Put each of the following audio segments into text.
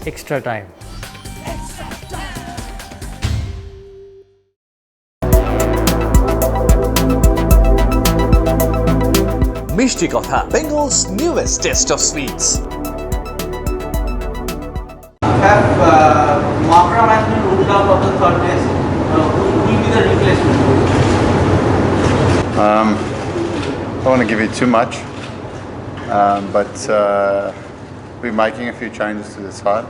extra time. Mishti Kotha, Bengal's newest test of sweets. Faf, Makram has been ruled out of the third test. Who will be the replacement? I don't want to give you too much, but we're making a few changes to the side,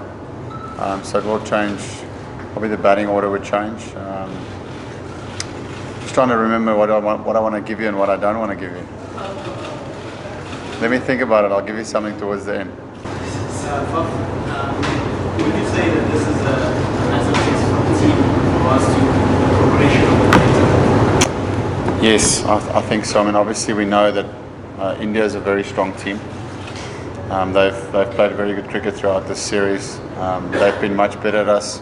so it will change. Probably the batting order would change. Just trying to remember what I want to give you and what I don't want to give you. Let me think about it. I'll give you something towards the end. Faf, would you say that this is a massive test for the team for us to progression of the team? Yes, I think so. I mean, obviously we know that India is a very strong team. They've played very good cricket throughout this series. They've been much better at us,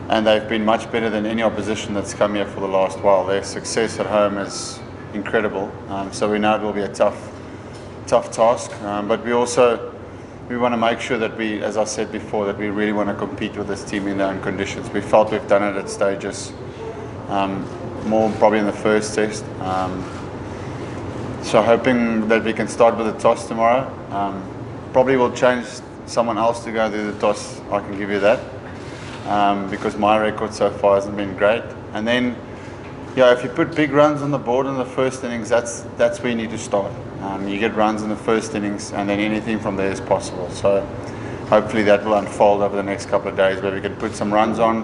and they've been much better than any opposition that's come here for the last while. Their success at home is incredible. So we know it will be a tough task, but we want to make sure that we, as I said before, that we really want to compete with this team in their own conditions. We felt we've done it at stages, more probably in the first test. So hoping that we can start with the toss tomorrow. Probably will change someone else to go do the toss, I can give you that, because my record so far hasn't been great. And then, yeah, if you put big runs on the board in the first innings, that's where you need to start. You get runs in the first innings, and then anything from there is possible. So hopefully that will unfold over the next couple of days, where we can put some runs on.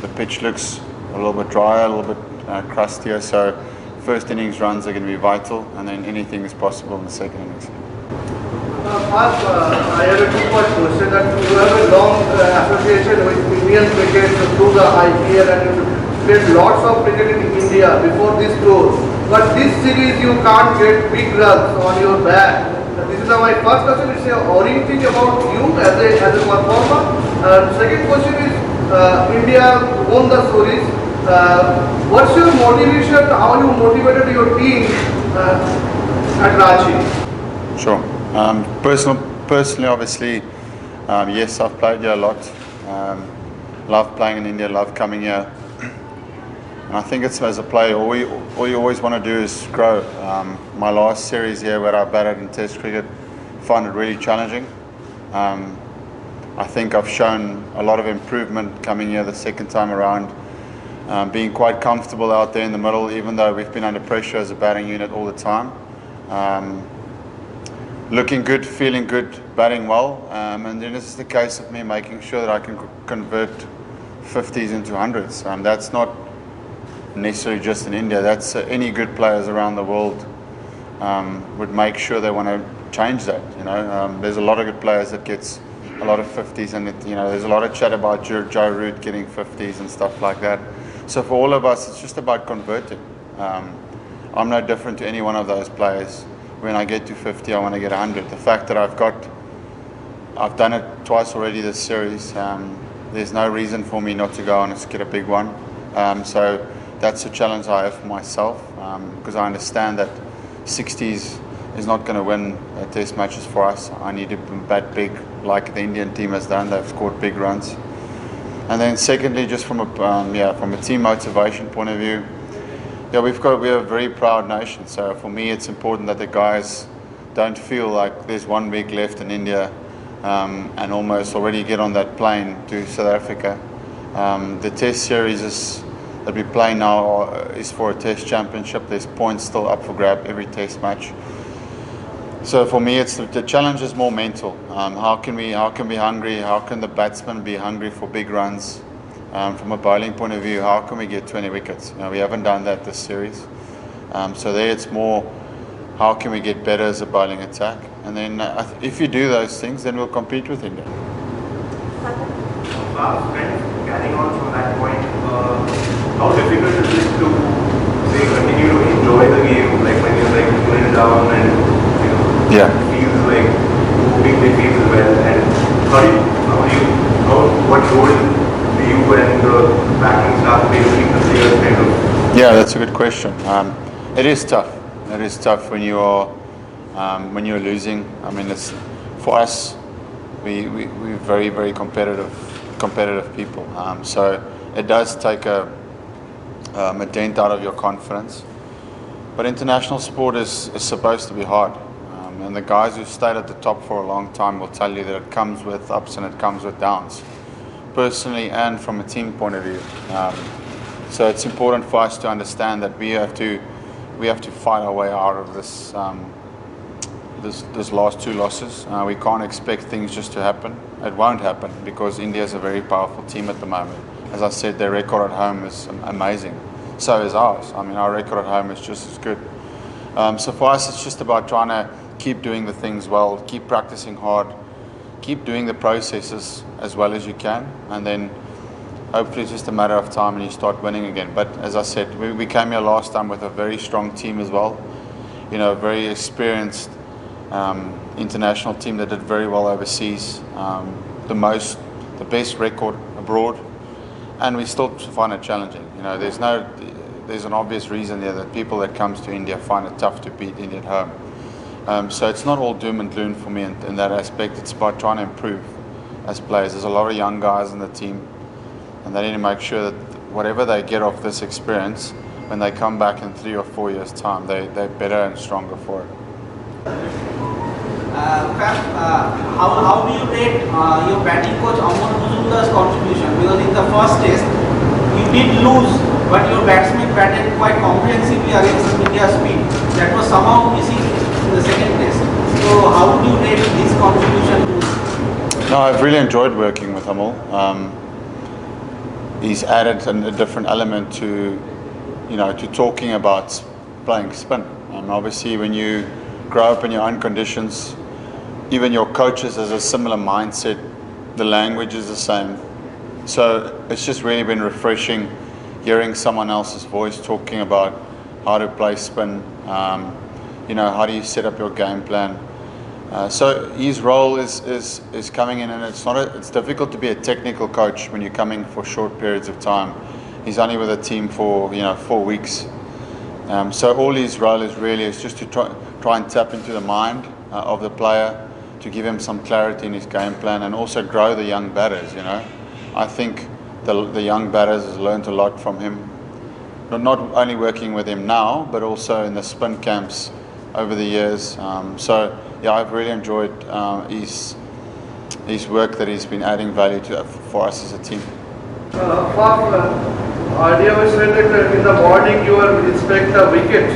The pitch looks a little bit drier, a little bit crustier, so first innings runs are going to be vital, and then anything is possible in the second innings. I have a two-part question. That you have a long association with Indian cricket through the IPL, and you played lots of cricket in India before this tour. But this series you can't get big runs on your bat. This is my first question. It's orienting about you as a performer. Second question is India won the series. What's your motivation? How you motivated your team at Ranchi? Sure. Personally, obviously, yes, I've played here a lot. Love playing in India, love coming here. And I think it's, as a player, all you always want to do is grow. My last series here, where I batted in Test cricket, found it really challenging. I think I've shown a lot of improvement coming here the second time around. Being quite comfortable out there in the middle, even though we've been under pressure as a batting unit all the time. Looking good, feeling good, batting well, and then this is the case of me making sure that I can convert 50s into 100s. That's not necessarily just in India. That's any good players around the world would make sure they want to change that. You know, there's a lot of good players that gets a lot of 50s, and there's a lot of chat about Joe Root getting 50s and stuff like that. So for all of us, it's just about converting. I'm no different to any one of those players. When I get to 50, I want to get 100. The fact that I've done it twice already this series, there's no reason for me not to go on and get a big one. So that's a challenge I have for myself, because I understand that 60s is not going to win test matches for us. I need to bat big, like the Indian team has done. They've scored big runs. And then secondly, just from a team motivation point of view, we're a very proud nation. So for me, it's important that the guys don't feel like there's 1 week left in India and almost already get on that plane to South Africa. The test series that we play now is for a test championship. There's points still up for grab every test match. So for me, it's the challenge is more mental. How can we hungry? How can the batsmen be hungry for big runs? From a bowling point of view, how can we get 20 wickets? We haven't done that this series. So there it's more, how can we get better as a bowling attack? And then if you do those things, then we'll compete with India. Carrying on from that point, how difficult is it to continue to enjoy the game, like when you're going down and feels like moving the feet as well, and what role do you and the backing staff play to keep the players kind of? Yeah, that's a good question. It is tough. It is tough when you're losing. I mean, it's for us. we're very, very competitive people. So it does take a dent out of your confidence. But international sport is supposed to be hard. And the guys who stayed at the top for a long time will tell you that it comes with ups and it comes with downs, personally and from a team point of view. So it's important for us to understand that we have to fight our way out of this last two losses. We can't expect things just to happen. It won't happen because India is a very powerful team at the moment. As I said, their record at home is amazing. So is ours. I mean, our record at home is just as good. So for us, it's just about trying to keep doing the things well, keep practicing hard, keep doing the processes as well as you can, and then hopefully it's just a matter of time and you start winning again. But as I said, we came here last time with a very strong team as well. You know, a very experienced international team that did very well overseas, the best record abroad, and we still find it challenging. You know, there's an obvious reason there that people that comes to India find it tough to beat India at home. So it's not all doom and gloom for me in that aspect. It's about trying to improve as players. There's a lot of young guys in the team, and they need to make sure that whatever they get off this experience, when they come back in 3 or 4 years' time, they're better and stronger for it. How do you rate your batting coach Amar Muzumdar's contribution? Because in the first test, you did lose, but your batsmen batted quite comprehensively against India's speed. That was somehow missing in the second test. So how do you rate his contribution to? No, I've really enjoyed working with Amal. He's added a different element to talking about playing spin. And obviously, when you grow up in your own conditions, even your coaches has a similar mindset. The language is the same. So it's just really been refreshing hearing someone else's voice talking about how to play spin. How do you set up your game plan? So his role is coming in, and it's difficult to be a technical coach when you're coming for short periods of time. He's only with the team for 4 weeks. So all his role is just to try and tap into the mind of the player, to give him some clarity in his game plan, and also grow the young batters. I think the young batters has learned a lot from him. Not only working with him now, but also in the spin camps over the years. I've really enjoyed his work that he's been adding value to for us as a team. Earlier we said that in the morning you will inspect the wicket,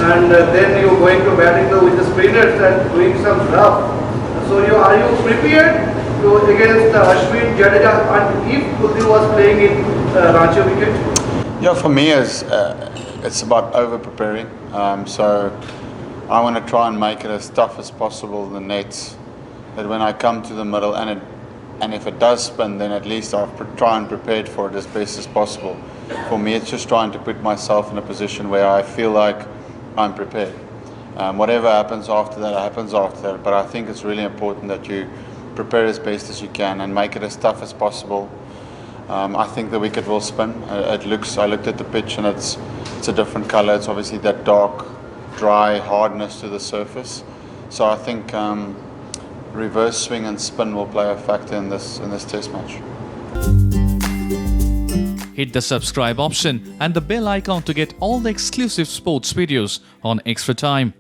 and then you are going to batting with the spinners and doing some rough. So are you prepared against Ashwin, Jadeja, and if Kuldeep was playing in Ranchi wicket? Yeah, for me it's about over preparing. So I want to try and make it as tough as possible in the nets, that when I come to the middle and if it does spin, then at least I'll try and prepare for it as best as possible. For me, it's just trying to put myself in a position where I feel like I'm prepared. Whatever happens after that, happens after that. But I think it's really important that you prepare as best as you can and make it as tough as possible. I think the wicket will spin. I looked at the pitch and it's a different colour. It's obviously that dark, dry hardness to the surface. So I think reverse swing and spin will play a factor in this test match. Hit the subscribe option and the bell icon to get all the exclusive sports videos on Extra Time.